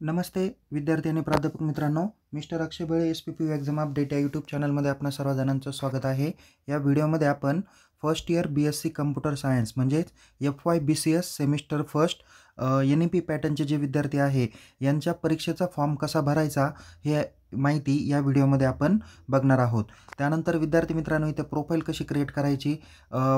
नमस्ते विद्यार्थी आणि प्राध्यापक मित्रांनो, मिस्टर अक्षय बळे SPPU एक्झाम अपडेट या यूट्यूब चॅनलमध्ये आपणा सर्व जणांचं स्वागत आहे। या व्हिडिओमध्ये आपण first year BSc computer science म्हणजेच FY BCS semester first NEP पॅटर्नचे जे विद्यार्थी आहे यांच्या परीक्षेचा फॉर्म कसा भरायचा हे माहिती या व्हिडिओमध्ये आपण बघणार आहोत। त्यानंतर विद्यार्थी मित्रांनो इथे प्रोफाइल कशी क्रिएट करायची,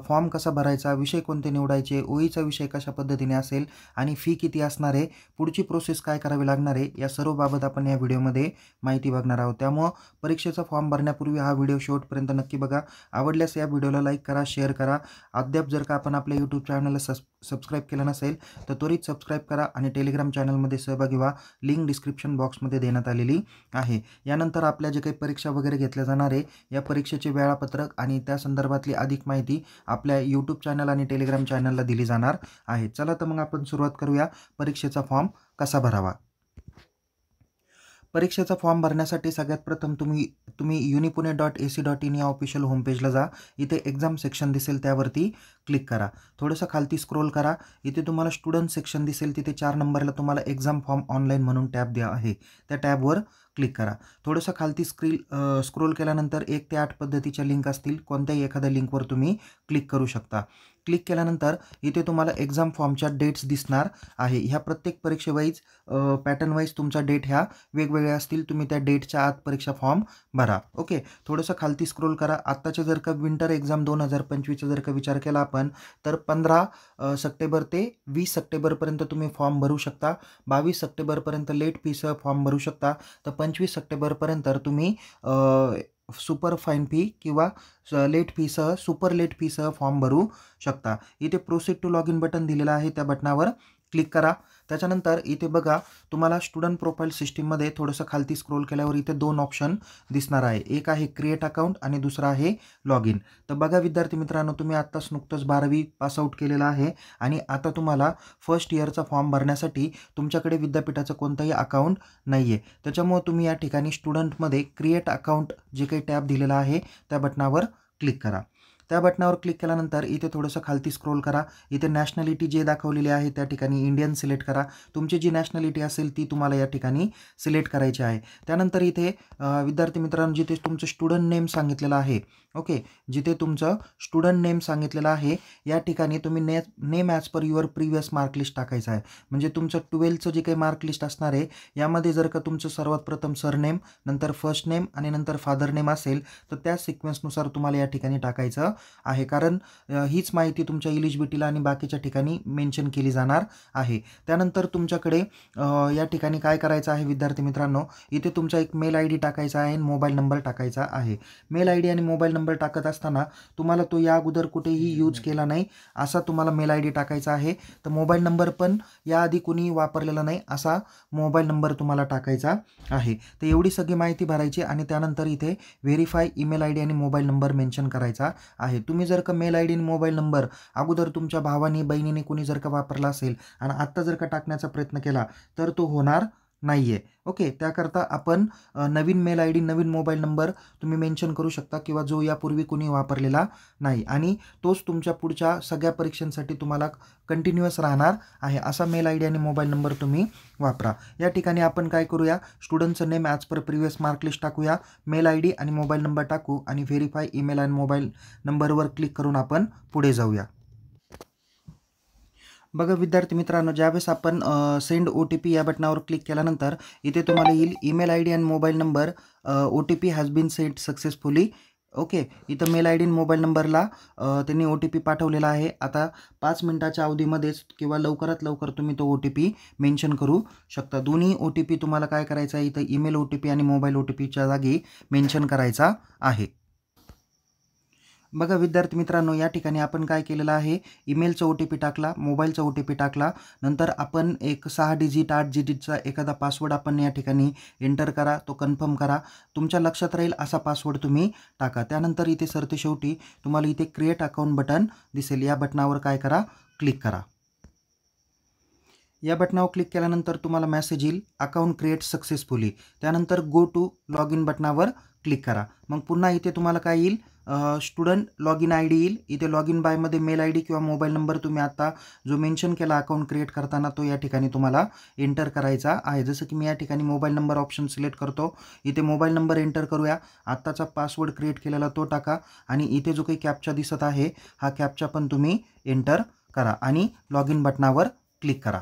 फॉर्म कसा भरायचा, विषय कोणते निवडायचे, ओईचा विषय कशा पद्धतीने असेल आणि फी किती असणार आहे, पुढची प्रोसेस काय करावी लागणार आहे, या सर्व बाबत आपण या व्हिडिओमध्ये माहिती बघणार आहोत। त्यामुळे परीक्षेचा फॉर्म भरण्यापूर्वी हा व्हिडिओ शेवटपर्यंत नक्की बघा। आवडल्यास या व्हिडिओला लाईक करा, शेअर करा। अद्याप जर का आपण आपल्या यूट्यूब चॅनलला सबस्क्राइब केलं नसेल तर त्वरित सबस्क्राइब करा आणि टेलिग्राम चॅनलमध्ये सहभागी व्हा। लिंक डिस्क्रिप्शन बॉक्समध्ये देण्यात आलेली आहे। यानंतर आपल्या जे काही परीक्षा वगैरे घेतल्या जाणार आहे या परीक्षेचे वेळापत्रक आणि त्या संदर्भातली अधिक माहिती आपल्या यूट्यूब चॅनल आणि टेलिग्राम चॅनलला दिली जाणार आहे। चला तर मग आपण सुरुवात करूया परीक्षेचा फॉर्म कसा भरावा। परीक्षेचा फॉर्म भरण्यासाठी सगळ्यात प्रथम तुम्ही unipune.ac.in या ऑफिशियल होम पेजला जा। इथे एग्जाम सेक्शन दिसेल त्यावरती क्लिक करा। थोडंसं खालती स्क्रोल करा, इथे तुम्हाला स्टुडंट सेक्शन दिसेल, तिथे 4 नंबरला तुम्हाला एग्जाम फॉर्म ऑनलाईन म्हणून टॅब द्या आहे, त्या टॅबवर क्लिक करा। थोडंसं खालती स्क्रोल केल्यानंतर 1 ते 8 पद्धतीच्या लिंक असतील, कोणत्याही एखाद्या लिंकवर तुम्ही क्लिक करू शकता। क्लिक केल्यानंतर इथे तुम्हाला एग्जाम फॉर्मच्या डेट्स दिसणार आहे। ह्या प्रत्येक परीक्षेवाईज पॅटर्न वाईज तुमचा डेट ह्या वेगवेगळ्या असतील, तुम्ही त्या डेटच्या आत परीक्षा फॉर्म भरा। ओके, थोडंसं खालती स्क्रोल करा। आत्ताच्या जर का विंटर एक्झाम 2025चा जर का विचार केला आपण तर 15 सप्टेंबर ते 20 सप्टेंबरपर्यंत तुम्ही फॉर्म भरू शकता। 22 सप्टेंबरपर्यंत लेट फीसह फॉर्म भरू शकता, तर 25 सप्टेंबरपर्यंत तुम्ही सुपर फाईन फी किंवा लेट फीसह सुपर लेट फीसह फॉर्म भरू शकता। इथे proceed to log in button दिलेलं आहे, त्या बटनावर क्लिक करा। त्याच्यानंतर इथे बघा तुम्हाला स्टुडंट प्रोफाइल सिस्टीममध्ये थोडंसं खालती स्क्रोल केल्यावर इथे 2 ऑप्शन दिसणार आहे, एक आहे क्रिएट अकाउंट आणि दुसरा आहे लॉग इन। तर बघा विद्यार्थी मित्रांनो, तुम्ही आत्ताच नुकतंच 12वी पासआउट केलेलं आहे आणि आता तुम्हाला फर्स्ट इयरचा फॉर्म भरण्यासाठी तुमच्याकडे विद्यापीठाचं कोणतंही अकाउंट नाही आहे, त्याच्यामुळे तुम्ही या ठिकाणी स्टुडंटमध्ये क्रिएट अकाउंट जे काही टॅब दिलेला आहे त्या बटनावर क्लिक करा। त्या बटनावर क्लिक केल्यानंतर इथे थोडंसं खालती स्क्रोल करा, इथे नॅशनॅलिटी जे दाखवलेली आहे त्या ठिकाणी इंडियन सिलेक्ट करा। तुमची जी नॅशनॅलिटी असेल ती तुम्हाला या ठिकाणी सिलेक्ट करायची आहे। त्यानंतर इथे विद्यार्थी मित्रांनो जिथे तुमचं स्टुडंट नेम सांगितलेलं आहे, ओके, जिथे तुमचं स्टुडंट नेम सांगितलेलं आहे या ठिकाणी तुम्ही name as per your previous mark list टाकायचं आहे। म्हणजे तुमचं 12चं जे काही मार्क लिस्ट असणार आहे यामध्ये जर का तुमचं सर्वात प्रथम सरनेम, नंतर फर्स्ट नेम आणि नंतर फादर नेम असेल तर त्या सिक्वेन्सनुसार तुम्हाला या ठिकाणी टाकायचं आहे, कारण हीच माहिती तुमच्या इलिजिबिलिटीला आणि बाकीच्या ठिकाणी मेन्शन केली जाणार आहे। त्यानंतर तुमच्याकडे या ठिकाणी काय करायचं आहे विद्यार्थी मित्रांनो, इथे तुमचा एक मेल ID टाकायचा आहे, मोबाईल नंबर टाकायचा आहे। मेल ID आणि मोबाईल नंबर टाकत असताना तुम्हाला तो या अगोदर कुठेही यूज केला नाही असा तुम्हाला मेल ID टाकायचा आहे, तर मोबाईल नंबर पण याआधी कुणीही वापरलेला नाही असा मोबाईल नंबर तुम्हाला टाकायचा आहे। तर एवढी सगळी माहिती भरायची आणि त्यानंतर इथे व्हेरीफाय ईमेल ID आणि मोबाईल नंबर मेन्शन करायचा आहे। तुम्ही जर का मेल ID आणि मोबाईल नंबर अगोदर तुमच्या भावानी बहिणीने कोणी जर का वापरला असेल आणि आत्ता जर का टाकण्याचा प्रयत्न केला तर तो होणार नाही आहे। ओके, त्याकरता आपण नवीन मेल ID नवीन मोबाईल नंबर तुम्ही मेन्शन करू शकता किंवा जो यापूर्वी कुणी वापरलेला नाही आणि तोच तुमच्या पुढच्या सगळ्या परीक्षांसाठी तुम्हाला कंटिन्युअस राहणार आहे असा मेल ID आणि मोबाईल नंबर तुम्ही वापरा। या ठिकाणी आपण काय करूया, स्टुडंटचं name as per previous mark list टाकूया, मेल ID आणि मोबाईल नंबर टाकू आणि व्हेरीफाय ईमेल आणि मोबाईल नंबरवर क्लिक करून आपण पुढे जाऊया। बघा विद्यार्थी मित्रांनो, ज्यावेळेस आपण सेंड OTP या बटनावर क्लिक केल्यानंतर इथे तुम्हाला येईल ईमेल ID आणि mobile number OTP has been send successfully. Okay, इथं मेल ID आणि मोबाईल नंबरला त्यांनी OTP पाठवलेला आहे। आता 5 मिनिटाच्या अवधीमध्येच किंवा लवकरात लवकर तुम्ही तो OTP मेन्शन करू शकता। दोन्ही OTP तुम्हाला काय करायचं आहे, इथं ईमेल OTP आणि मोबाईल OTPच्या जागी मेन्शन करायचा आहे। बघा विद्यार्थी मित्रांनो, या ठिकाणी आपण काय केलेलं आहे, ईमेलचा OTP टाकला, मोबाईलचा OTP टाकला, नंतर आपण एक 6 डिजिट 8 डिजिटचा एखादा पासवर्ड आपण या ठिकाणी एंटर करा, तो कन्फर्म करा। तुमच्या लक्षात राहील असा पासवर्ड तुम्ही टाका। त्यानंतर इथे सरते शेवटी तुम्हाला इथे क्रिएट अकाउंट बटन दिसेल, या बटनावर काय करा, क्लिक करा। या बटनावर क्लिक केल्यानंतर तुम्हाला मेसेज येईल अकाउंट क्रिएट सक्सेसफुली. त्यानंतर गो टू लॉग इन बटनावर क्लिक करा. मग पुन्हा इथे तुम्हाला काय येईल, स्टुडंट लॉग इन ID येईल. इथे लॉग इन बायमध्ये मेल ID किंवा मोबाईल नंबर तुम्ही आता जो मेन्शन केला अकाउंट क्रिएट करताना तो या ठिकाणी तुम्हाला एंटर करायचा आहे. जसं की मी या ठिकाणी मोबाईल नंबर ऑप्शन सिलेक्ट करतो. इथे मोबाईल नंबर एंटर करूया. आत्ताचा पासवर्ड क्रिएट केलेला तो टाका आणि इथे जो काही कॅप्चा दिसत आहे हा कॅप्चा पण तुम्ही एंटर करा आणि लॉग इन बटनावर क्लिक करा.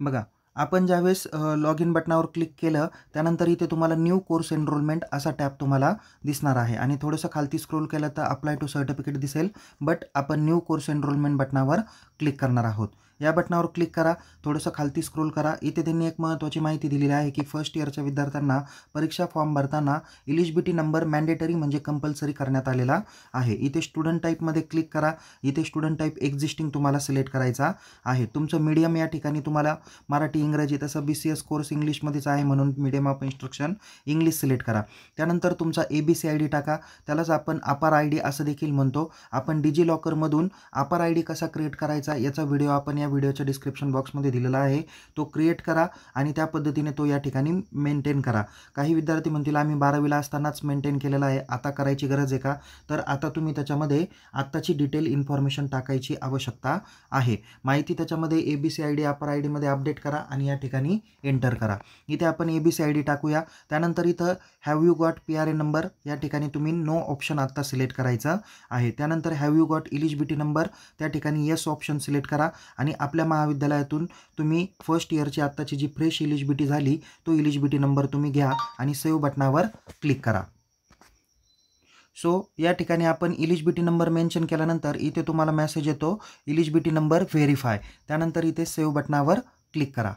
बघा, आपण ज्यावेळेस लॉग इन बटनावर क्लिक केलं त्यानंतर इथे तुम्हाला न्यू कोर्स एनरोलमेंट असा टॅब तुम्हाला दिसणार आहे आणि थोडंसं खालती स्क्रोल केलं तर अप्लाय टू सर्टिफिकेट दिसेल. बट आपण न्यू कोर्स एनरोलमेंट बटनावर क्लिक करणार आहोत. या बटनावर क्लिक करा. थोडंसं खालती स्क्रोल करा. इथे त्यांनी एक महत्त्वाची माहिती दिलेली आहे की फर्स्ट इयरच्या विद्यार्थ्यांना परीक्षा फॉर्म भरताना इलिजिबिलिटी नंबर मॅन्डेटरी म्हणजे कंपल्सरी करण्यात आलेला आहे. इथे स्टुडंट टाईपमध्ये क्लिक करा. इथे स्टुडंट टाईप एक्झिस्टिंग तुम्हाला सिलेक्ट करायचा आहे. तुमचं मीडियम या ठिकाणी तुम्हाला मराठी इंग्रजी, तसं BCS कोर्स इंग्लिशमध्येच आहे म्हणून medium of instruction English select करा. त्यानंतर तुमचा ABC ID टाका. त्यालाच आपण अपार ID असं देखील म्हणतो. आपण डिजिलॉकरमधून अपार ID कसा क्रिएट करायचा याचा व्हिडिओ आपण या व्हिडिओच्या डिस्क्रिप्शन बॉक्समध्ये दिलेला आहे. तो क्रिएट करा आणि त्या पद्धतीने तो या ठिकाणी मेंटेन करा. काही विद्यार्थी म्हणतील आम्ही 12वीला असतानाच मेंटेन केलेला आहे, आता करायची गरज आहे का? तर आता तुम्ही त्याच्यामध्ये आत्ताची डिटेल इन्फॉर्मेशन टाकायची आवश्यकता आहे. माहिती त्याच्यामध्ये ABC ID अपार ID मध्ये अपडेट करा आणि या ठिकाणी एंटर करा. इथे आपण ABC ID टाकूया. त्यानंतर इथं have you got PRA number या ठिकाणी तुम्ही नो ऑप्शन आत्ता सिलेक्ट करायचं आहे. त्यानंतर have you got eligibility number त्या ठिकाणी येस ऑप्शन सिलेक्ट करा आणि आपल्या महाविद्यालयातून तुम्ही फर्स्ट इयरची आत्ताची जी फ्रेश इलिजिबिलिटी झाली तो इलिजिबिलिटी नंबर तुम्ही घ्या आणि सेव्ह बटनावर क्लिक करा. सो या ठिकाणी आपण इलिजिबिलिटी नंबर मेन्शन केल्यानंतर इथे तुम्हाला मेसेज येतो इलिजिबिलिटी नंबर व्हेरीफाय. त्यानंतर इथे सेव्ह बटनावर क्लिक करा.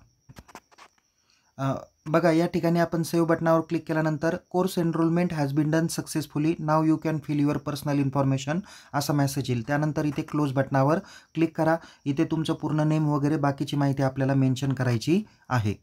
बघा, या ठिकाणी आपण सेव्ह बटनावर क्लिक केल्यानंतर course enrolment has been done successfully, now you can fill your personal information असा मेसेज येईल. त्यानंतर इथे क्लोज बटनावर क्लिक करा. इथे तुमचं पूर्ण नेम वगैरे बाकीची माहिती आपल्याला मेन्शन करायची आहे.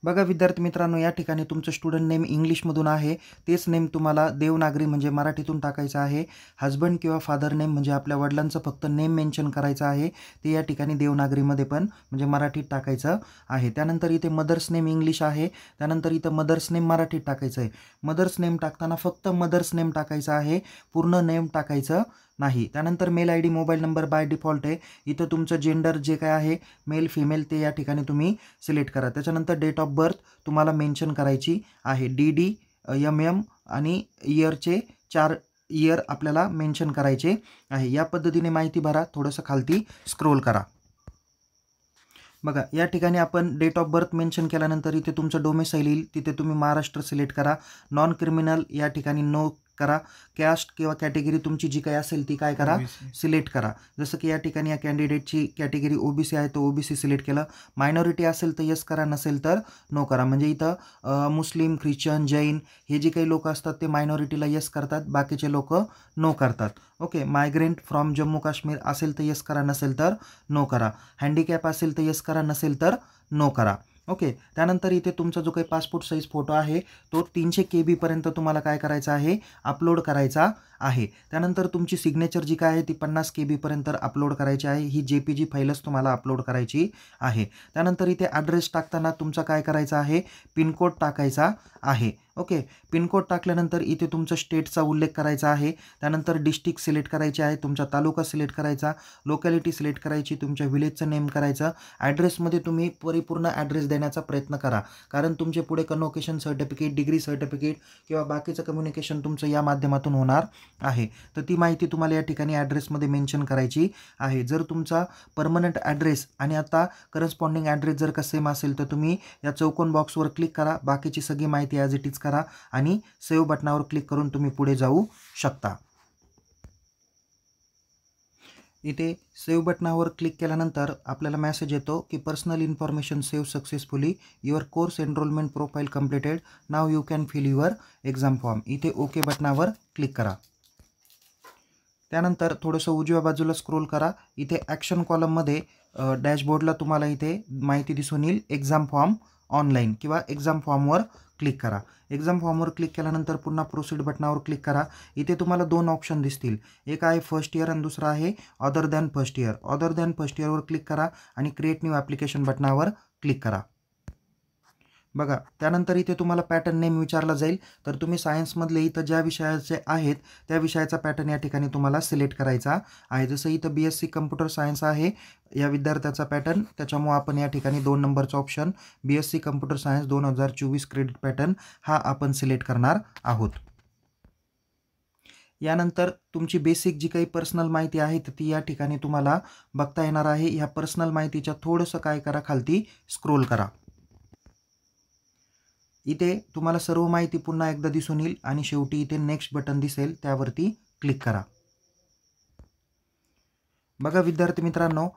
बघा विद्यार्थी मित्रांनो, या ठिकाणी तुमचं स्टुडंट नेम इंग्लिशमधून आहे तेच नेम तुम्हाला देवनागरी म्हणजे मराठीतून टाकायचं आहे. हजबंड किंवा फादर नेम म्हणजे आपल्या वडिलांचं फक्त नेम मेन्शन करायचं आहे, ते या ठिकाणी देवनागरीमध्ये पण म्हणजे मराठीत टाकायचं आहे. त्यानंतर इथे मदर्स नेम इंग्लिश आहे. त्यानंतर इथं मदर्स नेम मराठीत टाकायचं आहे. मदर्स नेम टाकताना फक्त मदर्स नेम टाकायचं आहे, पूर्ण नेम टाकायचं नाही. त्यानंतर mail ID mobile number by default आहे. इथं तुमचं जेंडर जे काय आहे मेल फिमेल ते या ठिकाणी तुम्ही सिलेक्ट करा. त्याच्यानंतर डेट ऑफ बर्थ तुम्हाला मेन्शन करायची आहे. DD MM आणि इयरचे 4 इयर आपल्याला मेन्शन करायचे आहे. या पद्धतीने माहिती भरा. थोडंसं खालती स्क्रोल करा. बघा, या ठिकाणी आपण डेट ऑफ बर्थ मेन्शन केल्यानंतर इथे तुमचं डोमेसाईल येईल. तिथे तुम्ही महाराष्ट्र सिलेक्ट करा. नॉन क्रिमिनल या ठिकाणी नो करा. कॅस्ट किंवा कॅटेगरी तुमची जी काही असेल ती काय करा सिलेक्ट करा. जसं की या ठिकाणी या कॅन्डिडेटची कॅटेगरी OBC आहे तो OBC सिलेक्ट केलं. मायनॉरिटी असेल तर यस करा, नसेल तर नो करा. म्हणजे इथं मुस्लिम, ख्रिश्चन, जैन हे जे काही लोक असतात ते मायनॉरिटीला यस करतात, बाकीचे लोक नो करतात. Okay. Migrant from Jammu Kashmir असेल तर यस करा, नसेल तर नो करा. हँडिकॅप असेल तर यस करा, नसेल तर नो करा. ओके. त्यानंतर इथे तुमचा जो काही पासपोर्ट साईज फोटो आहे तो 300 KB पर्यंत तुम्हाला काय करायचा आहे अपलोड करायचा आहे. त्यानंतर तुमची सिग्नेचर जी काय आहे ती 50 KB पर्यंत अपलोड करायची आहे. ही JPG फाईलच तुम्हाला अपलोड करायची आहे. त्यानंतर इथे ॲड्रेस टाकताना तुमचा काय करायचा आहे पिनकोड टाकायचा आहे. ओके. पिनकोड टाकल्यानंतर इथे तुमचं स्टेटचा उल्लेख करायचा आहे. त्यानंतर डिस्ट्रिक्ट सिलेक्ट करायची आहे, तुमचा तालुका सिलेक्ट करायचा, लोकॅलिटी सिलेक्ट करायची, तुमच्या विलेजचं नेम करायचं. ॲड्रेसमध्ये तुम्ही परिपूर्ण ॲड्रेस देण्याचा प्रयत्न करा, कारण तुमचे पुढे कन्व्होकेशन सर्टिफिकेट, डिग्री सर्टिफिकेट किंवा बाकीचं कम्युनिकेशन तुमचं या माध्यमातून होणार आहे. तर ती माहिती तुम्हाला या ठिकाणी ॲड्रेसमध्ये मेन्शन करायची आहे. जर तुमचा परमनंट ॲड्रेस आणि आता करस्पॉन्डिंग ॲड्रेस जर का सेम असेल तर तुम्ही या चौकोन बॉक्सवर क्लिक करा. बाकीची सगळी माहिती ॲज इट इज करा आणि सेव्ह बटनावर क्लिक करून तुम्ही पुढे जाऊ शकता. इथे सेव्ह बटनावर क्लिक केल्यानंतर आपल्याला मेसेज येतो की personal information save successfully, your course enrolment profile completed, now you can fill your exam form. इथे ओके बटनावर क्लिक करा. त्यानंतर थोडंसं उजव्या बाजूला स्क्रोल करा. इथे ॲक्शन कॉलममध्ये डॅशबोर्डला तुम्हाला इथे माहिती दिसून येईल एक्झाम फॉर्म ऑनलाईन किंवा एक्झाम फॉर्मवर क्लिक करा. एक्झाम फॉर्मवर क्लिक केल्यानंतर पुन्हा प्रोसीड बटनावर क्लिक करा. इथे तुम्हाला 2 ऑप्शन दिसतील. एक आहे फर्स्ट इयर आणि दुसरा आहे other than first year. Other than first इयरवर क्लिक करा आणि क्रिएट न्यू ॲप्लिकेशन बटनावर क्लिक करा. बघा, त्यानंतर इथे तुम्हाला पॅटर्न नेम विचारला जाईल. तर तुम्ही सायन्समधले इथं ज्या विषयाचे आहेत त्या विषयाचा पॅटर्न या ठिकाणी तुम्हाला सिलेक्ट करायचा आहे. जसं इथं BSc कम्प्युटर सायन्स आहे या विद्यार्थ्याचा पॅटर्न, त्याच्यामुळे आपण या ठिकाणी 2 नंबरचा option BSc computer science 2024 credit pattern हा आपण सिलेक्ट करणार आहोत. यानंतर तुमची बेसिक जी काही पर्सनल माहिती आहे ती या ठिकाणी तुम्हाला बघता येणार आहे. ह्या पर्सनल माहितीच्या थोडंसं काय करा, खालती स्क्रोल करा. इथे तुम्हाला सर्व माहिती पुन्हा एकदा दिसून येईल आणि शेवटी इथे नेक्स्ट बटन दिसेल, त्यावरती क्लिक करा. बघा विद्यार्थी मित्रांनो,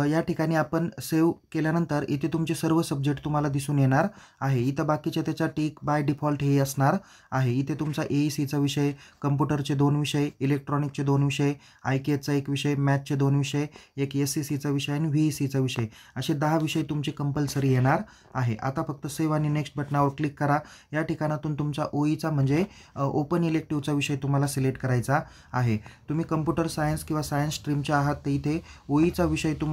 या ठिकाणी आपण सेव्ह केल्यानंतर इथे तुमचे सर्व सब्जेक्ट तुम्हाला दिसून येणार आहे. इथं बाकीचे त्याच्या टिक बाय डिफॉल्ट हे असणार आहे. इथे तुमचा AECचा विषय, कम्प्युटरचे 2 विषय, इलेक्ट्रॉनिकचे 2 विषय, IKSचा 1 विषय, मॅथचे 2 विषय, एक SCCचा विषय आणि VECचा विषय, असे 10 विषय तुमचे कंपल्सरी येणार आहे. आता फक्त सेव्ह आणि नेक्स्ट बटनावर क्लिक करा. या ठिकाणातून तुमचा OEचा म्हणजे ओपन इलेक्टिव्हचा विषय तुम्हाला सिलेक्ट करायचा आहे. तुम्ही कम्प्युटर सायन्स किंवा सायन्स स्ट्रीमचे आहात तर इथे OEचा विषय तुम्हाला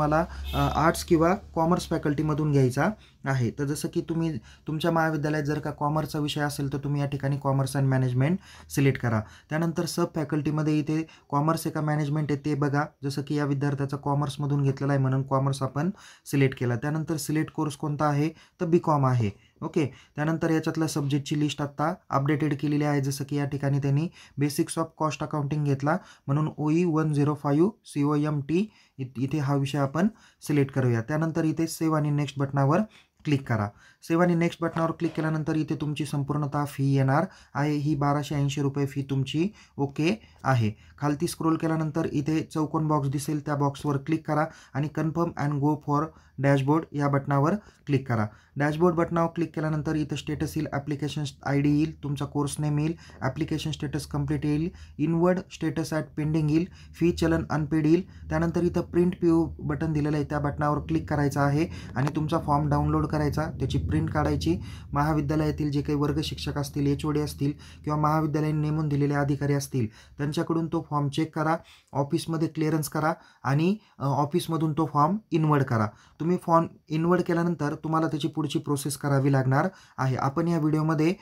आर्ट्स किंवा कॉमर्स फॅकल्टीमधून घ्यायचा आहे. तर जसं की तुम्ही तुमच्या महाविद्यालयात जर का कॉमर्सचा विषय असेल तर तुम्ही या ठिकाणी कॉमर्स अँड मॅनेजमेंट सिलेक्ट करा. त्यानंतर सब फॅकल्टीमध्ये इथे कॉमर्स आहे का मॅनेजमेंट आहे ते बघा. जसं की या विद्यार्थ्याचा कॉमर्समधून घेतलेला आहे म्हणून कॉमर्स आपण सिलेक्ट केला. त्यानंतर सिलेक्ट कोर्स कोणता आहे तर BCom आहे. ओके. त्यानंतर याच्यातल्या सब्जेक्टची लिस्ट आत्ता अपडेटेड केलेली आहे. जसं की या ठिकाणी त्यांनी बेसिक्स ऑफ कॉस्ट अकाउंटिंग घेतला म्हणून OE 105 COMT इथे हा विषय आपण सिलेक्ट करूया. त्यानंतर इथे सेव्ह आणि नेक्स्ट बटनावर क्लिक करा. सेव्ह आणि नेक्स्ट बटनावर क्लिक केल्यानंतर इथे तुमची संपूर्णतः फी येणार आहे. ही 1280 रुपये फी तुमची ओके आहे. खालती स्क्रोल केल्यानंतर इथे चौकोन बॉक्स दिसेल, त्या बॉक्सवर क्लिक करा आणि confirm and go for dashboard या बटनावर क्लिक करा. डॅशबोर्ड बटनावर क्लिक केल्यानंतर इथं स्टेटस येईल, ॲप्लिकेशन ID येईल, तुमचा कोर्स नेम येईल, ॲप्लिकेशन स्टेटस कंप्लीट येईल, इनवर्ड स्टेटस ॲट पेंडिंग येईल, फी चलन अनपेड येईल. त्यानंतर इथं प्रिंट PO बटन दिलेलं आहे, त्या बटनावर क्लिक करायचं आहे आणि तुमचा फॉर्म डाउनलोड करायचा, त्याची प्रिंट काढायची. महाविद्यालयातील जे काही वर्ग शिक्षक असतील, HOD असतील किंवा महाविद्यालयाने नेमून दिलेले अधिकारी असतील त्यांच्याकडून तो फॉर्म चेक करा, ऑफिसमध्ये क्लिअरन्स करा आणि ऑफिसमधून तो फॉर्म इनवर्ड करा. तुम्ही फॉर्म इनवर्ड केल्यानंतर तुम्हाला त्याची पुढची प्रोसेस करावी लागणार आहे. आपण या व्हिडिओमध्ये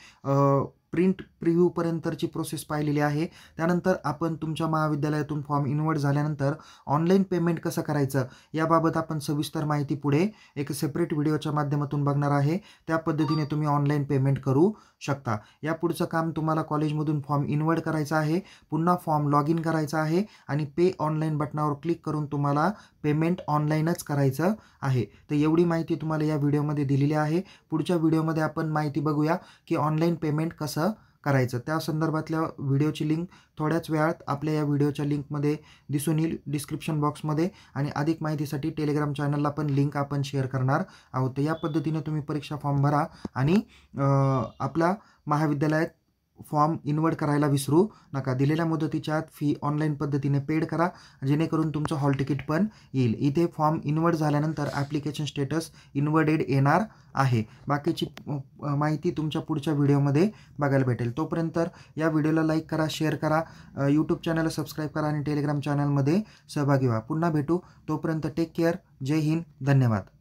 प्रिंट प्रिव्ह्यूपर्यंतची प्रोसेस पाहिलेली आहे. त्यानंतर आपण तुमच्या महाविद्यालयातून फॉर्म इनवर्ड झाल्यानंतर ऑनलाईन पेमेंट कसं करायचं याबाबत आपण सविस्तर माहिती पुढे एक सेपरेट व्हिडिओच्या माध्यमातून बघणार आहे. त्या पद्धतीने तुम्ही ऑनलाईन पेमेंट करू शकता. या पुढचं काम तुम्हाला कॉलेजमधून फॉर्म इनवर्ड करायचा आहे, पुन्हा फॉर्म लॉग इन करायचा आहे आणि पे ऑनलाईन बटनावर क्लिक करून तुम्हाला पेमेंट ऑनलाईनच करायचं आहे. तर एवढी माहिती तुम्हाला या व्हिडिओमध्ये दिलेली आहे. पुढच्या व्हिडिओमध्ये आपण माहिती बघूया की ऑनलाईन पेमेंट कसं करायचं. त्या संदर्भातल्या व्हिडिओची लिंक थोड्याच वेळात आपल्या या व्हिडिओच्या लिंकमध्ये दिसून येईल डिस्क्रिप्शन बॉक्समध्ये आणि अधिक माहितीसाठी टेलिग्राम चॅनलला पण लिंक आपण शेअर करणार आहोत. तर या पद्धतीने तुम्ही परीक्षा फॉर्म भरा आणि आपला महाविद्यालयात फॉर्म इनवर्ड करायला विसरू नका. दिलेल्या मुदतीच्या आत फी ऑनलाईन पद्धतीने पेड करा जेणेकरून तुमचं हॉल तिकीट पण येईल. इथे फॉर्म इनवर्ड झाल्यानंतर ॲप्लिकेशन स्टेटस इनवर्डेड येणार आहे. बाकीची माहिती तुमच्या पुढच्या व्हिडिओमध्ये बघायला भेटेल. तोपर्यंत या व्हिडिओला लाईक करा, शेअर करा, यूट्यूब चॅनलला सबस्क्राईब करा आणि टेलिग्राम चॅनलमध्ये सहभागी व्हा. पुन्हा भेटू. तोपर्यंत टेक केअर. जय हिंद. धन्यवाद.